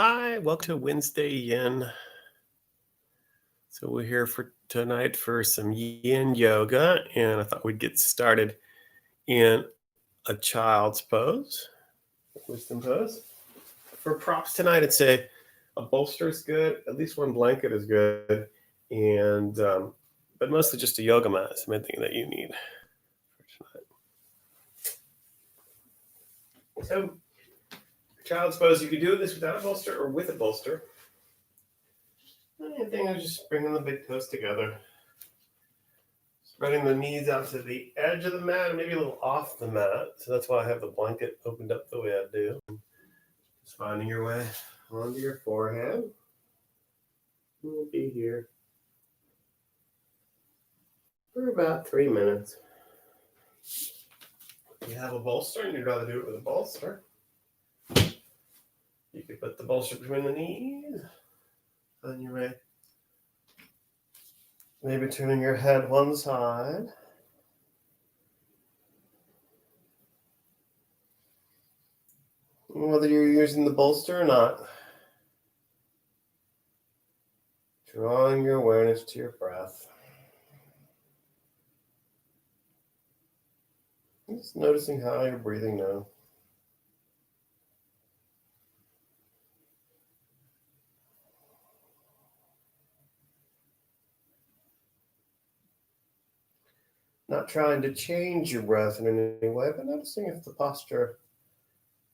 Hi, welcome to Wednesday Yin. So we're here for tonight for some Yin Yoga, and I thought we'd get started in a child's pose, wisdom pose. For props tonight, I'd say a bolster is good, at least one blanket is good, and but mostly just a yoga mat is the main thing that you need for tonight. So child's pose, you can do this without a bolster or with a bolster. The main thing is just bringing the big toes together. Spreading the knees out to the edge of the mat, maybe a little off the mat. So that's why I have the blanket opened up the way I do. Just finding your way onto your forehead. We'll be here for about 3 minutes. If you have a bolster and you'd rather do it with a bolster, you could put the bolster between the knees. On your way. Maybe turning your head one side. Whether you're using the bolster or not, drawing your awareness to your breath. Just noticing how you're breathing now. Not trying to change your breath in any way, but noticing if the posture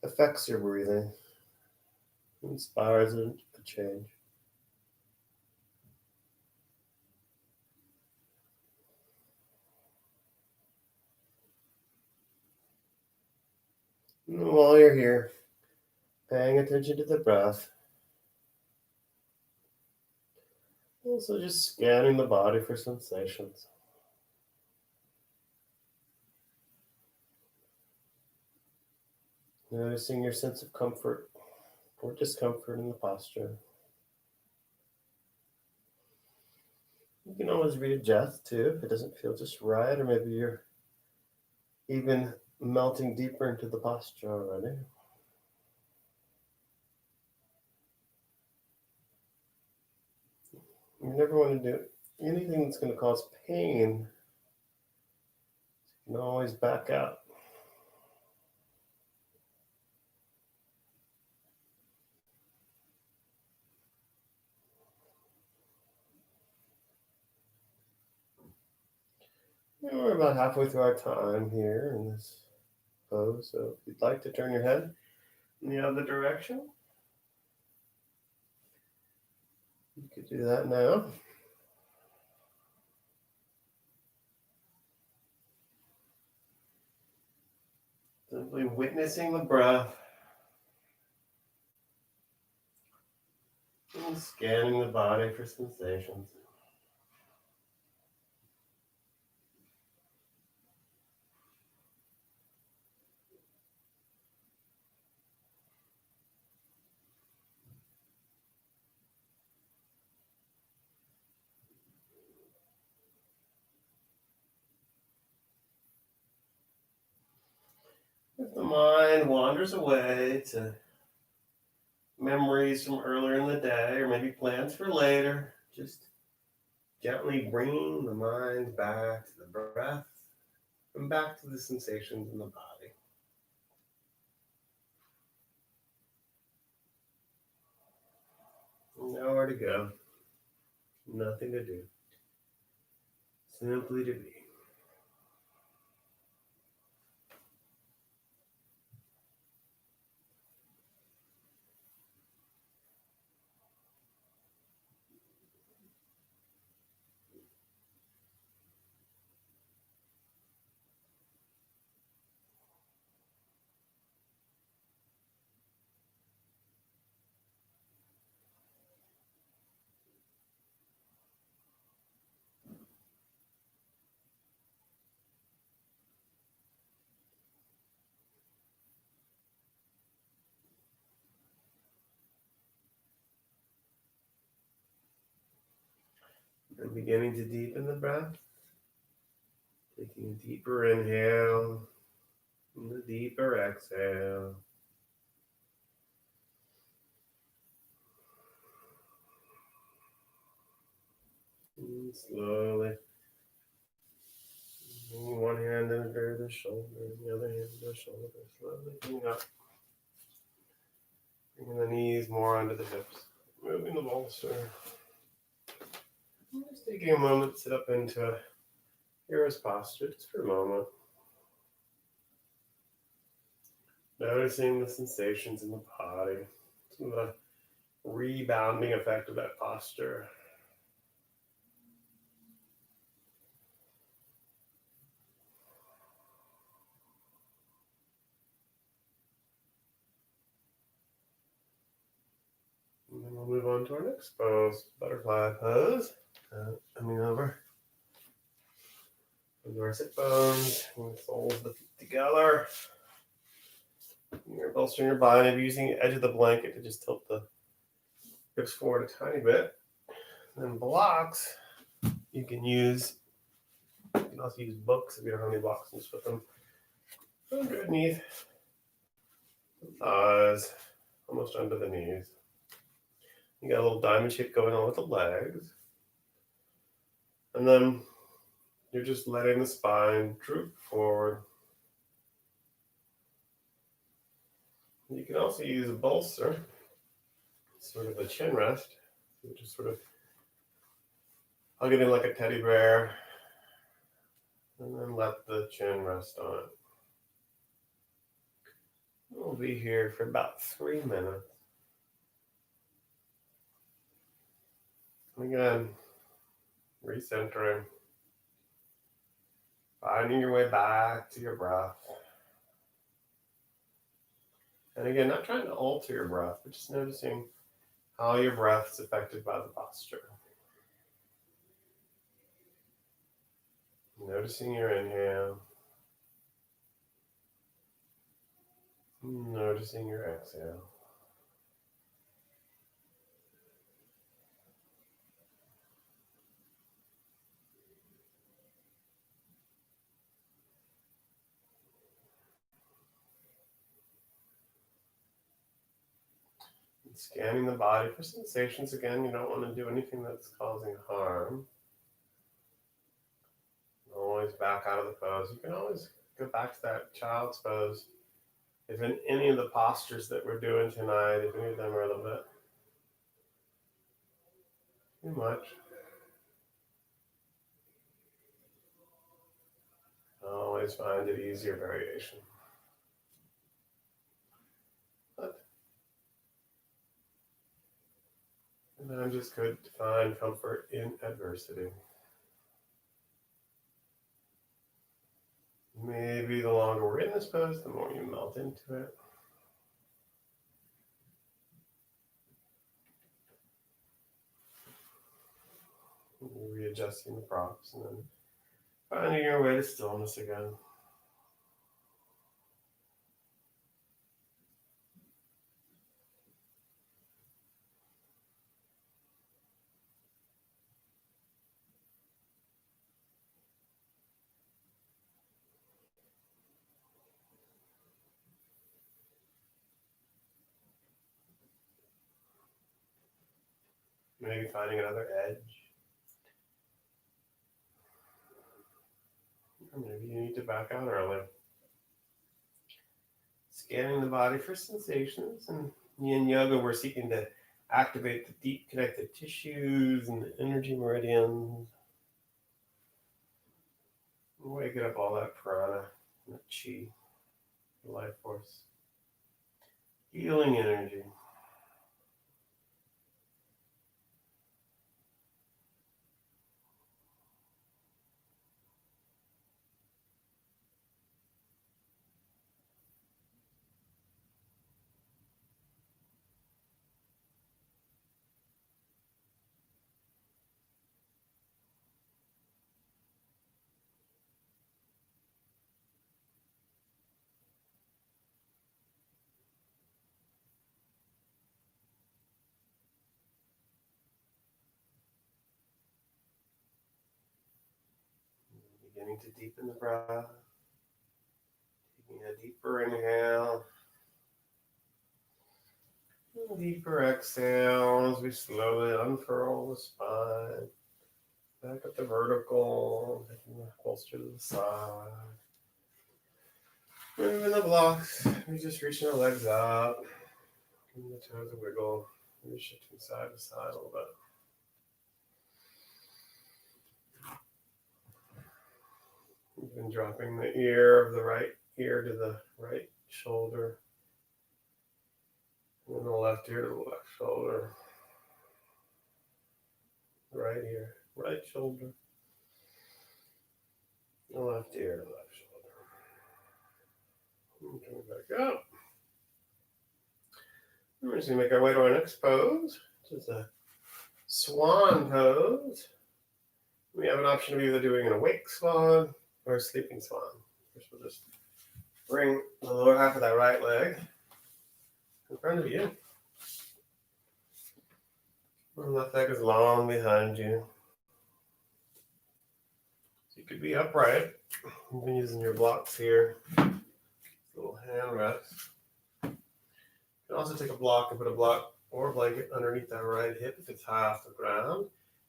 affects your breathing, inspires a change. And while you're here, paying attention to the breath, also just scanning the body for sensations. Noticing your sense of comfort or discomfort in the posture. You can always readjust too if it doesn't feel just right, or maybe you're even melting deeper into the posture already. You never want to do anything that's going to cause pain. You can always back out. We're about halfway through our time here in this pose, so if you'd like to turn your head in the other direction, you could do that now. Simply witnessing the breath and scanning the body for sensations. If the mind wanders away to memories from earlier in the day or maybe plans for later, just gently bringing the mind back to the breath and back to the sensations in the body. Nowhere to go, nothing to do, simply to be. And beginning to deepen the breath, taking a deeper inhale and a deeper exhale. And slowly bringing one hand under the shoulder, and the other hand under the shoulder. Slowly coming up. Bringing the knees more onto the hips. Moving the bolster. Just taking a moment to sit up into a hero's posture just for a moment. Noticing the sensations in the body. Some of the rebounding effect of that posture. And then we'll move on to our next pose, butterfly pose. Coming over into our sit bones, and the soles of the feet together. You're bolstering your body, maybe using the edge of the blanket to just tilt the hips forward a tiny bit. And then blocks, you can also use books if you don't have any blocks, and just put them underneath the thighs, almost under the knees. You got a little diamond shape going on with the legs. And then you're just letting the spine droop forward. You can also use a bolster, sort of a chin rest. You just sort of hug it in like a teddy bear, and then let the chin rest on it. We'll be here for about 3 minutes. Again, recentering, finding your way back to your breath. And again, not trying to alter your breath, but just noticing how your breath is affected by the posture. Noticing your inhale. Noticing your exhale. Scanning the body for sensations. Again, you don't want to do anything that's causing harm. Always back out of the pose. You can always go back to that child's pose if in any of the postures that we're doing tonight, if any of them are a little bit too much. Always find an easier variation. And then I'm just good to find comfort in adversity. Maybe the longer we're in this pose, the more you melt into it. Readjusting the props and then finding your way to stillness again. Maybe finding another edge. Or maybe you need to back out early. Scanning the body for sensations. And Yin Yoga, we're seeking to activate the deep connected tissues and the energy meridians. Waking up all that prana, that chi, the life force. Healing energy. Beginning to deepen the breath. Taking a deeper inhale. And deeper exhale as we slowly unfurl the spine. Back up the vertical, taking the bolster to the side. Moving the blocks. You're just reaching the legs up. Giving the toes a wiggle. Maybe shifting side to side a little bit. You've been dropping the ear of the right ear to the right shoulder. And then the left ear to the left shoulder. Right ear, right shoulder. The left ear to the left shoulder. And coming back up. We're just going to make our way to our next pose, which is a swan pose. We have an option of either doing an awake swan or a sleeping swan. First, we'll just bring the lower half of that right leg in front of you. The left leg is long behind you. So you could be upright. You've been using your blocks here. Little hand rest. You can also take a block and put a block or a blanket underneath that right hip if it's high off the ground.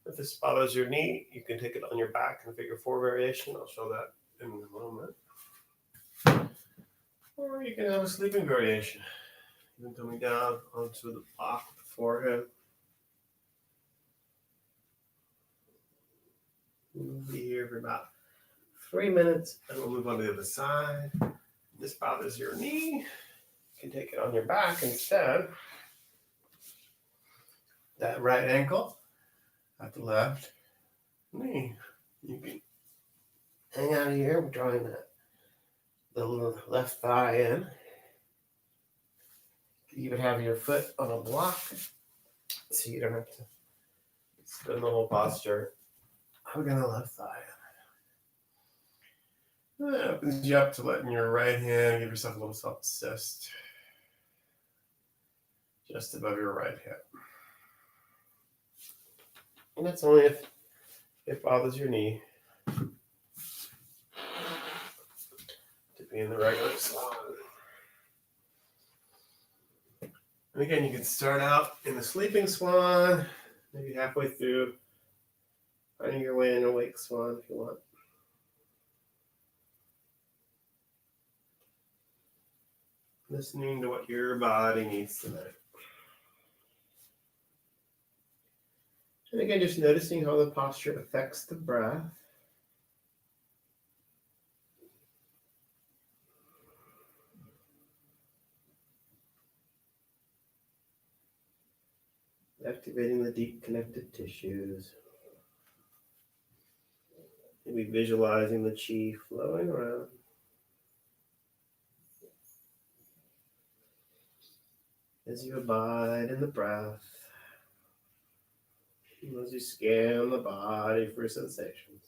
If this bothers your knee, you can take it on your back in a figure 4 variation. I'll show that in a moment. Or you can have a sleeping variation. Even coming down onto the block with the forehead. We'll be here for about 3 minutes and we'll move on to the other side. If this bothers your knee, you can take it on your back instead. That right ankle at the left knee. You can hang out here, drawing the left thigh in. You would have your foot on a block so you don't have to spin the whole posture. Hugging the left thigh in. That opens you up to letting your right hand give yourself a little self-assist just above your right hip. And that's only if it bothers your knee to be in the regular swan. And again, you can start out in the sleeping swan, maybe halfway through, finding your way in a awake swan if you want. Listening to what your body needs tonight. And again, just noticing how the posture affects the breath. Activating the deep connected tissues. Maybe visualizing the chi flowing around. As you abide in the breath. As you scan the body for sensations.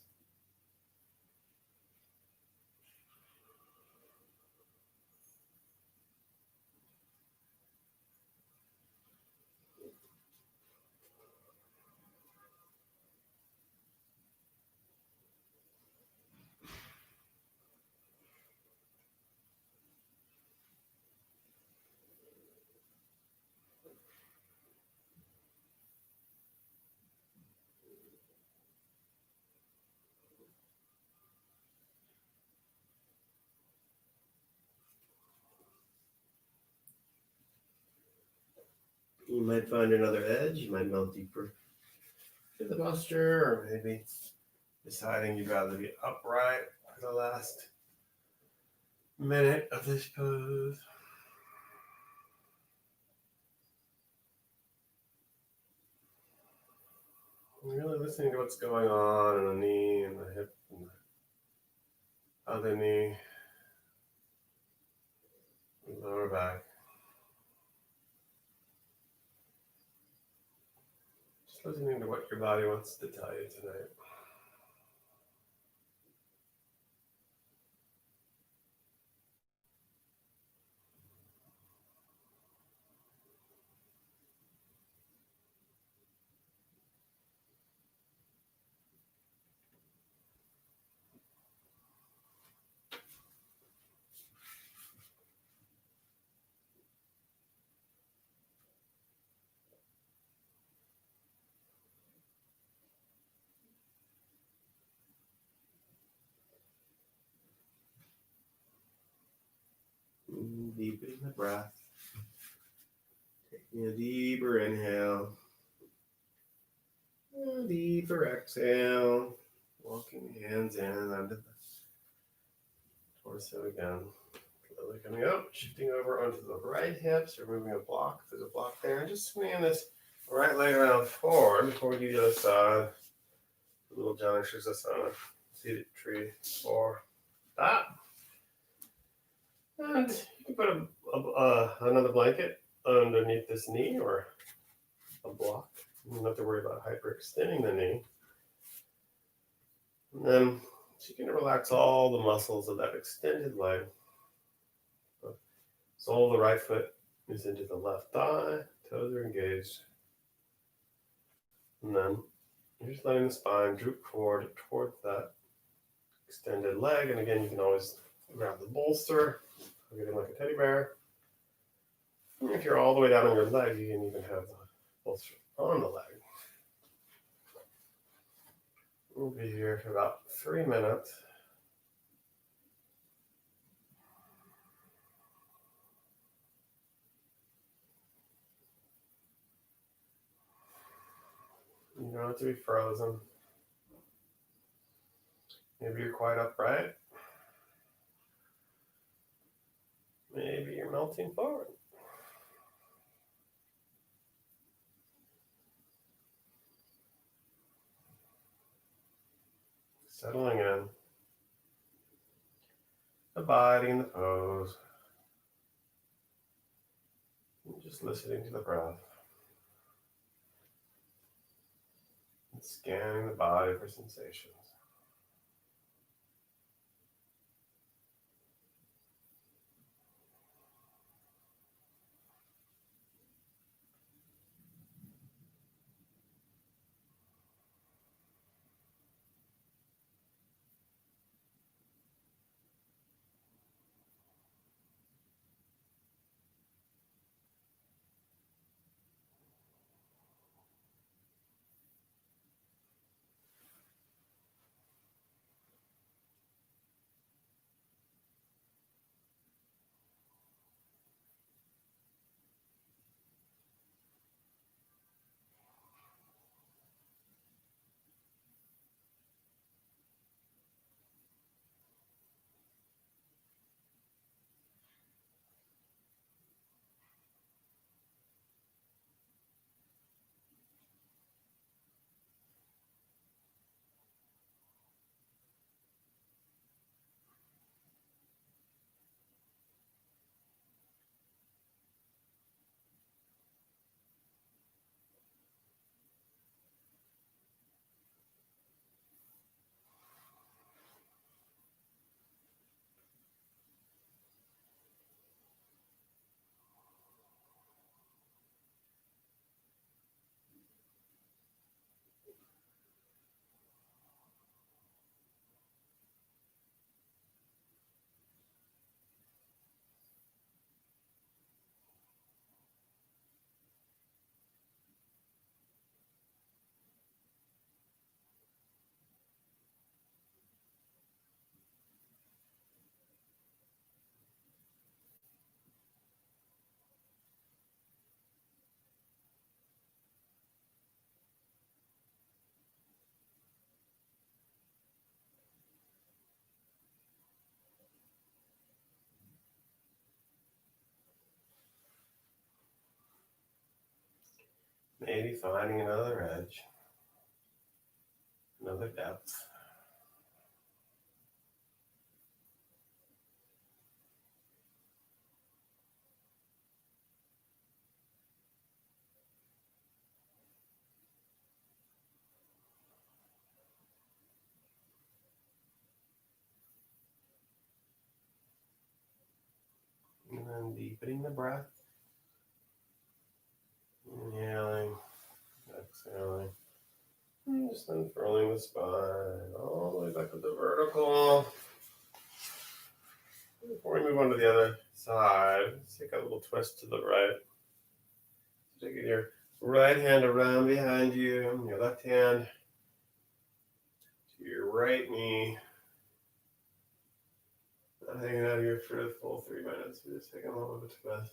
You might find another edge. You might melt deeper in the posture, or maybe deciding you'd rather be upright for the last minute of this pose. Really listening to what's going on in the knee and the hip and the other knee, and lower back. Just listening to what your body wants to tell you tonight. Deepening the breath. Taking a deeper inhale. A deeper exhale. Walking the hands in under the torso again. Slowly coming up, shifting over onto the right hips, removing a block. There's a block there. And just swinging this right leg around forward before we do the other side. Little Johnny Shusasana. Seated tree or that. And you can put another blanket underneath this knee or a block. You don't have to worry about hyperextending the knee. And then so you can relax all the muscles of that extended leg. The sole of the right foot is into the left thigh, toes are engaged. And then you're just letting the spine droop forward towards that extended leg. And again, you can always grab the bolster, get in like a teddy bear. And if you're all the way down on your leg, you can even have the bolster on the leg. We'll be here for about 3 minutes. You don't have to be frozen. Maybe you're quite upright. Maybe you're melting forward. Settling in. Abiding in the pose. And just listening to the breath. And scanning the body for sensations. Maybe finding another edge, another depth. And then deepening the breath. Inhaling, exhaling. And just unfurling the spine all the way back to the vertical. Before we move on to the other side, let's take a little twist to the right. Taking your right hand around behind you, and your left hand to your right knee. Not hanging out here for the full 3 minutes. We're just taking a little bit to rest.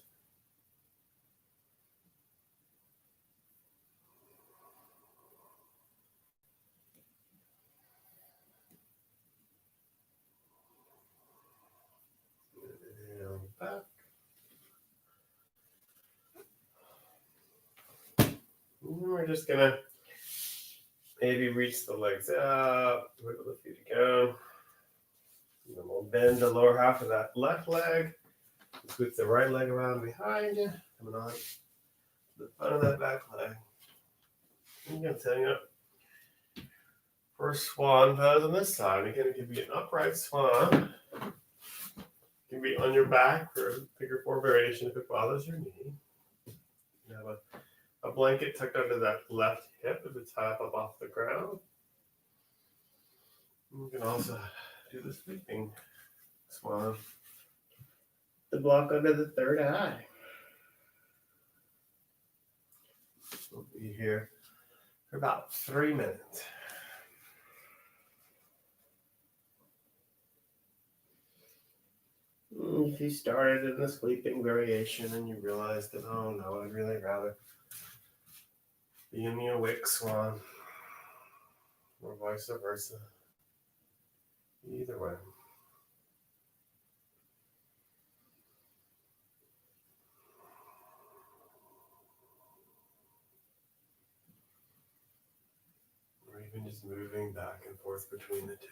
And back. And we're just gonna maybe reach the legs up, wiggle the feet again. And then we'll bend the lower half of that left leg. Scoot the right leg around behind you, coming on to the front of that back leg. And you're setting up for a swan pose on this side. Again, it can be an upright swan. It can be on your back for a figure four variation if it bothers your knee. You have a blanket tucked under that left hip if it's high up off the ground. You can also do the sleeping swan. The block under the third eye. We'll be here for about 3 minutes. If you started in the sleeping variation and you realized that, oh no, I'd really rather be in the awake swan, or vice versa. Either way. Or even just moving back and forth between the two.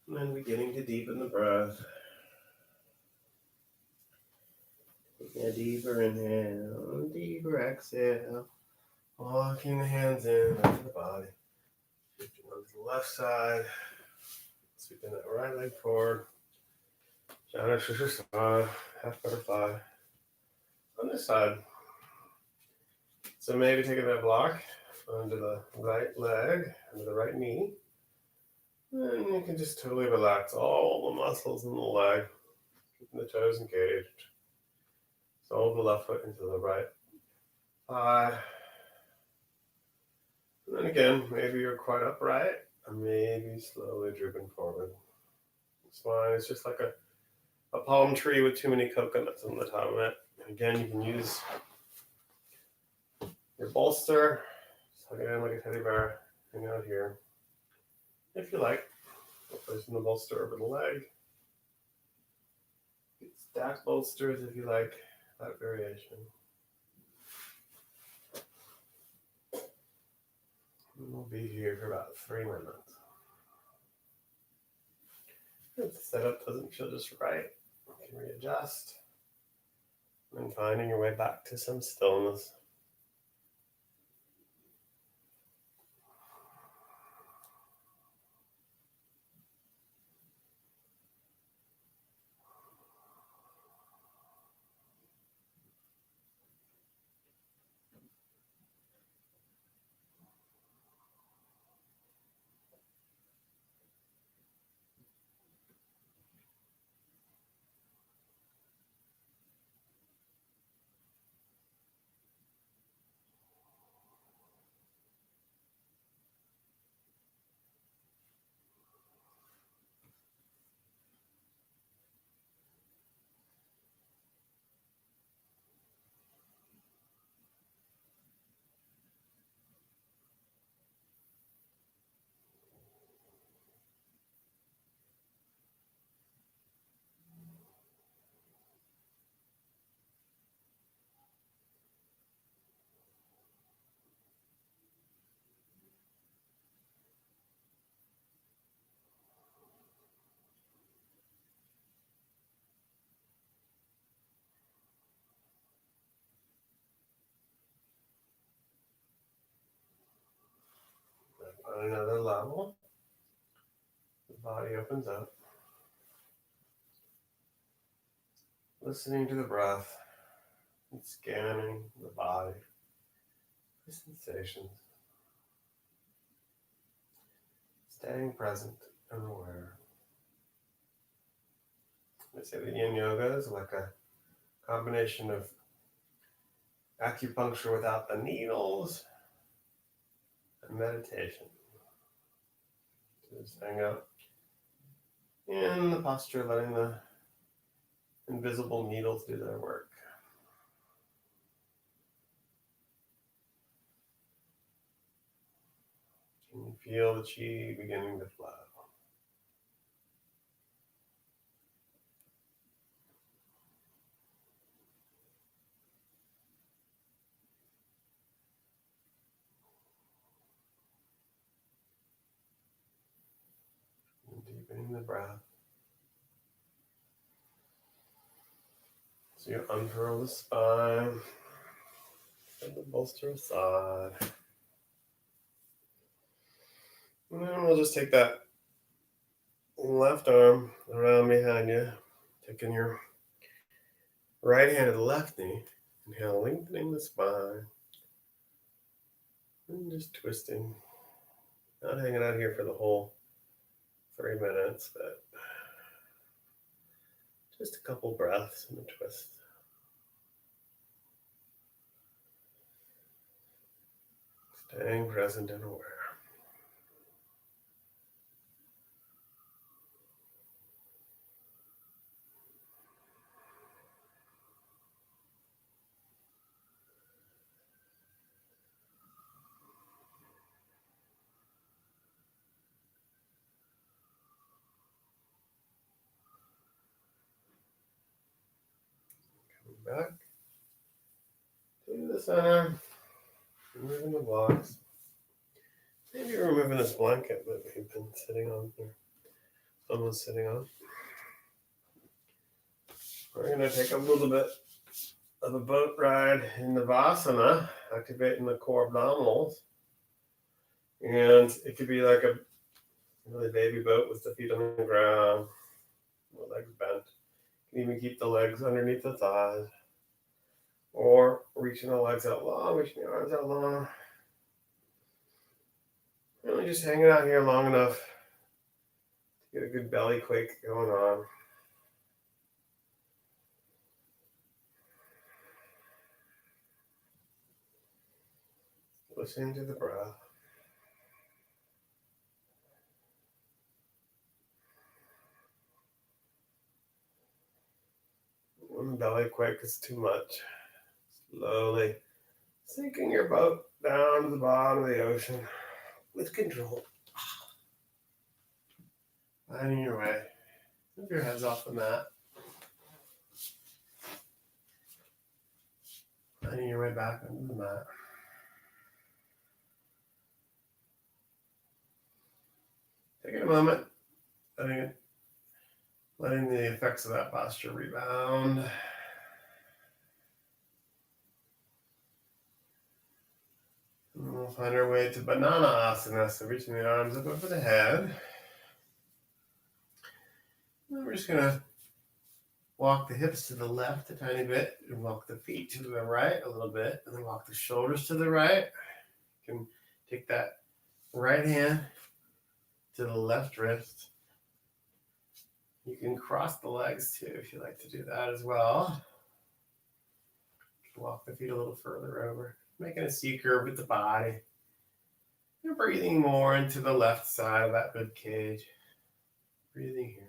And then beginning to deepen the breath. Taking a deeper inhale, deeper exhale. Walking the hands in over the body. Shifting onto the left side. Sweeping that right leg forward. Jana Shusha, half butterfly. On this side. So maybe taking that block onto the right leg, under the right knee. And you can just totally relax all the muscles in the leg, keeping the toes engaged. Fold the left foot into the right thigh. And then again, maybe you're quite upright, or maybe slowly drooping forward. It's fine. It's just like a palm tree with too many coconuts on the top of it. And again, you can use your bolster. Just hug it in like a teddy bear. Hang out here. If you like, placing the bolster over the leg. Stack bolsters if you like that variation. We'll be here for about 3 minutes. If the setup doesn't feel just right, you can readjust. And finding your way back to some stillness. On another level, the body opens up. Listening to the breath and scanning the body for sensations. Staying present and aware. I say that Yin Yoga is like a combination of acupuncture without the needles and meditation. Just hang out in the posture, letting the invisible needles do their work. Can you feel the chi beginning to flow? And deepening the breath. So you unfurl the spine, and the bolster aside. And then we'll just take that left arm around behind you, taking your right hand to the left knee. Inhale, lengthening the spine. And just twisting. Not hanging out here for the whole 3 minutes, but just a couple breaths and a twist. Staying present and aware. Back to the center, removing the blocks. Maybe you're removing this blanket that we've been sitting on, or someone's sitting on. We're going to take a little bit of a boat ride in the Vasana, activating the core abdominals. And it could be like a really baby boat with the feet on the ground, the legs bent. You can even keep the legs underneath the thighs. Or reaching the legs out long, reaching the arms out long. And we're just hanging out here long enough to get a good belly quake going on. Listening to the breath. When the belly quake is too much, slowly sinking your boat down to the bottom of the ocean with control. Finding your way. Move your heads off the mat. Finding your way back onto the mat. taking a moment, letting the effects of that posture rebound. And we'll find our way to Banana Asana, so reaching the arms up over the head. And we're just going to walk the hips to the left a tiny bit, and walk the feet to the right a little bit, and then walk the shoulders to the right. You can take that right hand to the left wrist. You can cross the legs too if you like to do that as well. Walk the feet a little further over, making a C curve with the body. You're breathing more into the left side of that rib cage. Breathing here.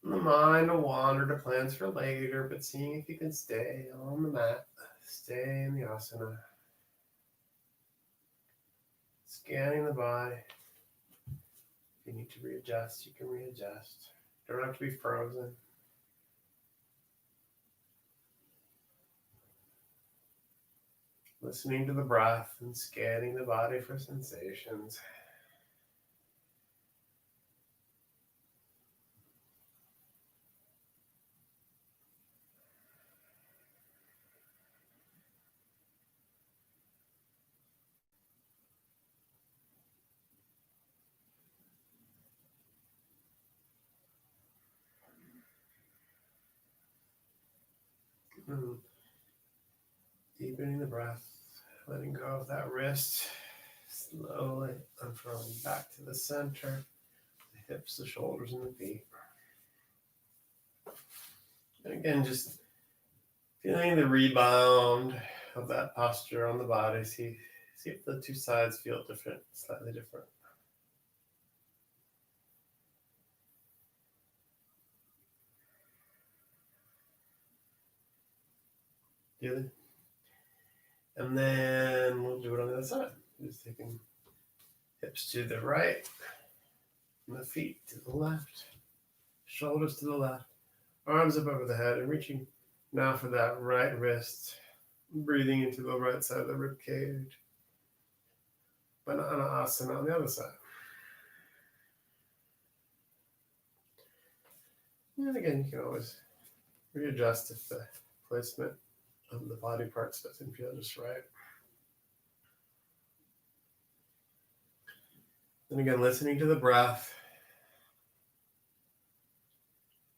The mind will wander to plans for later, but seeing if you can stay on the mat, stay in the asana. Scanning the body. If you need to readjust, you can readjust. You don't have to be frozen. Listening to the breath and scanning the body for sensations. Deepening the breath, letting go of that wrist, slowly unfurling back to the center, the hips, the shoulders, and the feet. And again, just feeling the rebound of that posture on the body. See if the two sides feel different, slightly different. Good. And then we'll do it on the other side. Just taking hips to the right, and the feet to the left, shoulders to the left, arms up over the head, and reaching now for that right wrist, breathing into the right side of the rib cage. Banana Asana on the other side. And again, you can always readjust if the placement of the body parts doesn't feel just right. And again, listening to the breath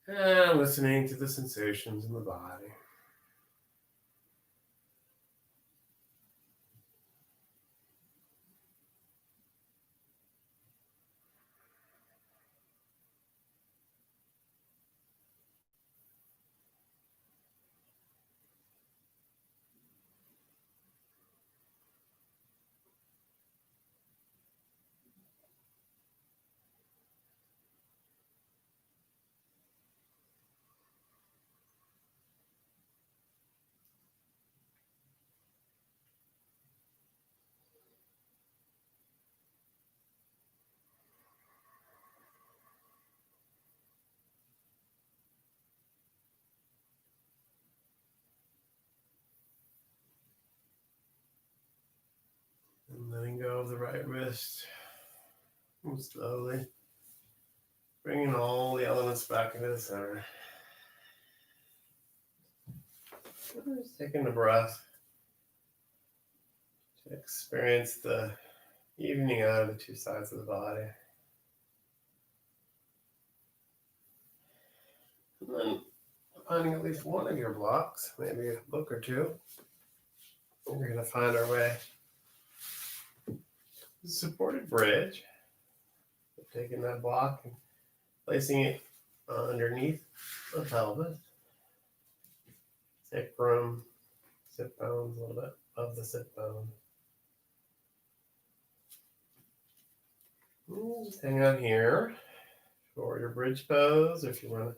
and listening to the sensations in the body. And letting go of the right wrist. And slowly bringing all the elements back into the center. Just taking a breath to experience the evening out of the two sides of the body. And then finding at least one of your blocks, maybe a book or two. And we're going to find our way. Supported bridge. Taking that block and placing it underneath the pelvis. Sacrum, sit bones, a little bit of the sit bone. Just hang on here for your bridge pose. If you want to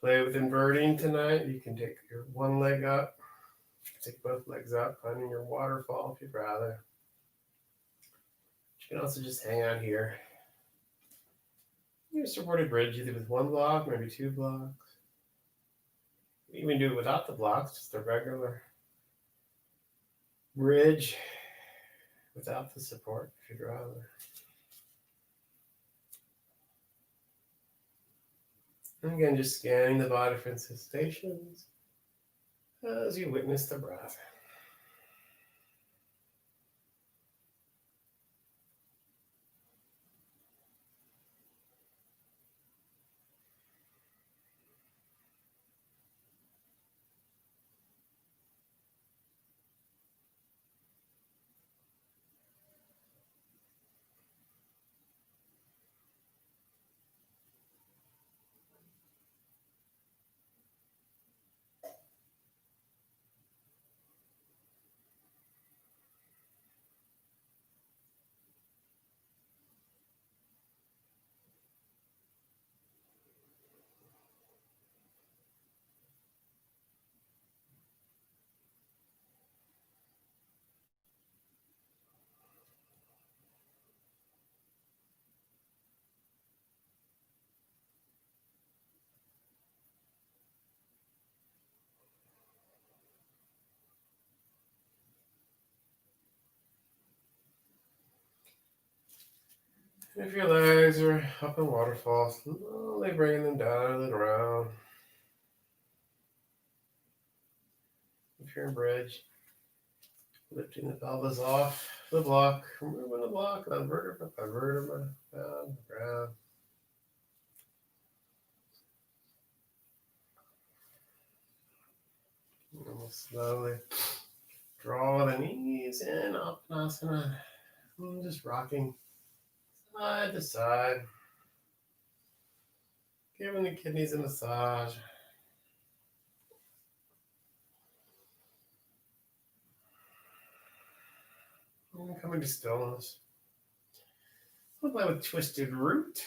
play with inverting tonight, you can take your one leg up Take both legs up, finding your waterfall if you'd rather. You can also just hang out here. Your supported bridge either with one block, maybe two blocks. You can even do it without the blocks, just a regular bridge without the support if you'd rather. And again, just scanning the body for sensations as you witness the breath. If your legs are up in waterfalls, slowly bringing them down to the ground. If you're in bridge, lifting the pelvis off the block, removing the block on vertebra by vertebra, down the ground. And we'll slowly draw the knees in, Uttanasana. And just rocking side to side, giving the kidneys a massage. And coming to stillness. We'll play with twisted root.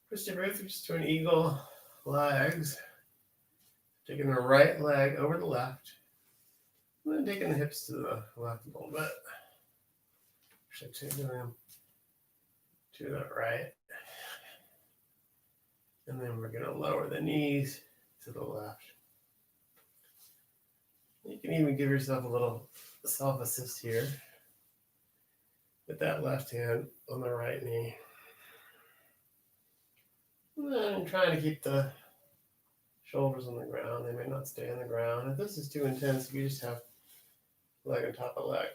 Twisted root, just to an eagle legs. Taking the right leg over the left. And then taking the hips to the left a little bit. Actually, taking them to the right. And then we're going to lower the knees to the left. You can even give yourself a little self-assist here with that left hand on the right knee. And then trying to keep the shoulders on the ground. They may not stay on the ground. If this is too intense, you just have leg on top of leg.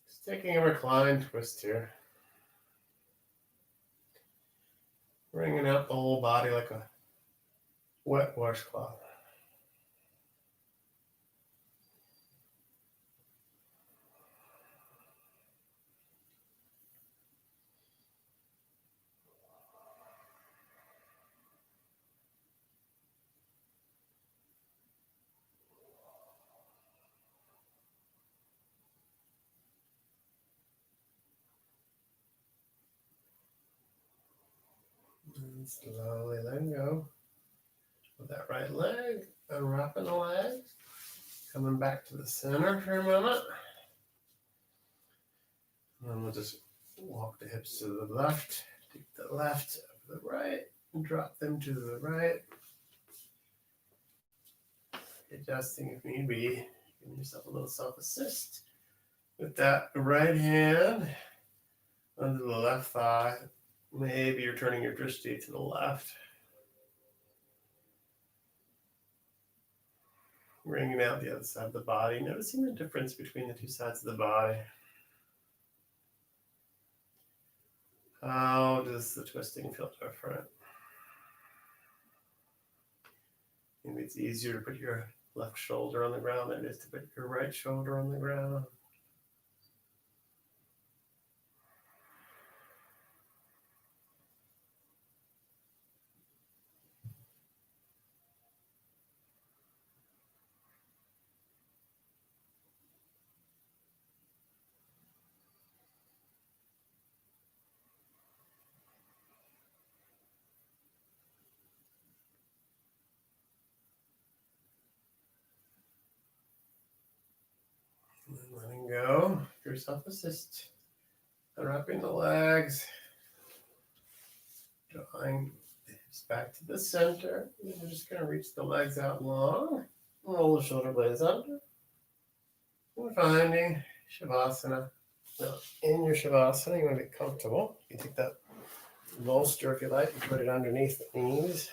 Just taking a reclined twist here. Bringing out the whole body like a wet washcloth. And slowly letting go with that right leg, unwrapping the legs, coming back to the center for a moment. And then we'll just walk the hips to the left, take the left over the right, and drop them to the right. Adjusting if need be. Giving yourself a little self-assist with that right hand under the left thigh. Maybe you're turning your drishti to the left. Bringing out the other side of the body. Noticing the difference between the two sides of the body. How does the twisting feel different? Maybe it's easier to put your left shoulder on the ground than it is to put your right shoulder on the ground. yourself assist. Unwrapping the legs. Drawing the hips back to the center. And we're just going to reach the legs out long. Roll the shoulder blades under. We're finding Shavasana. Now, in your Shavasana, you want to be comfortable. You take that bolster, if you like, you put it underneath the knees.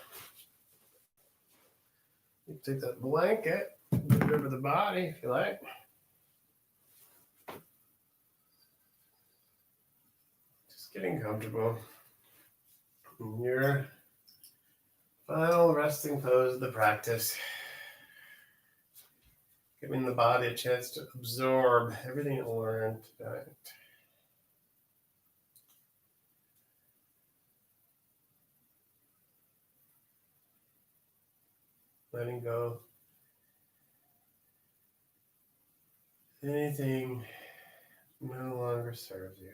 You take that blanket, put it over the body, if you like. Just getting comfortable. In your final resting pose of the practice. Giving the body a chance to absorb everything it learned tonight. Letting go. Anything no longer serves you.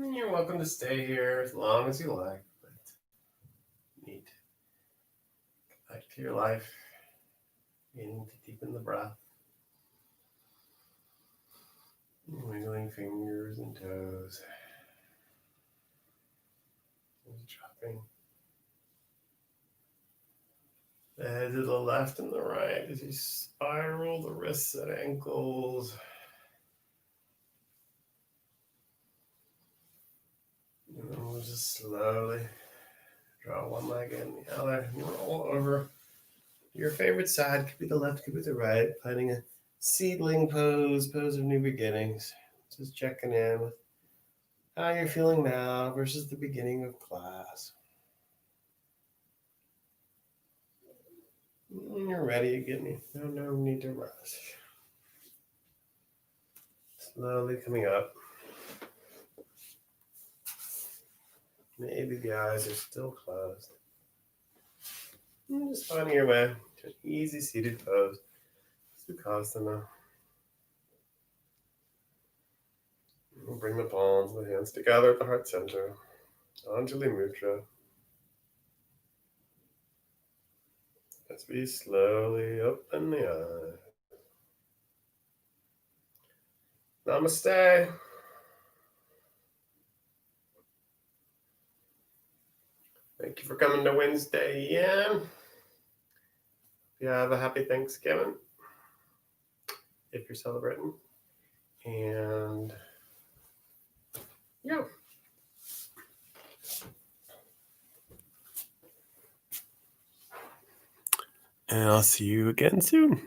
And you're welcome to stay here as long as you like, but you need to get back to your life. Beginning to deepen the breath. Wiggling fingers and toes. Just dropping the head to the left and the right as you spiral the wrists and ankles. And then we'll just slowly draw one leg in the other and roll over. Your favorite side could be the left, could be the right. Finding a seedling pose, pose of new beginnings. Just checking in with how you're feeling now versus the beginning of class. When you're ready again, no need to rush. Slowly coming up. Maybe the eyes are still closed. And just finding your way to an easy seated pose. Sukhasana. We'll bring the palms of the hands together at the heart center. Anjali Mudra. As we slowly open the eyes. Namaste. Thank you for coming to Wednesday Yin. you have a happy Thanksgiving if you're celebrating. And yeah. And I'll see you again soon.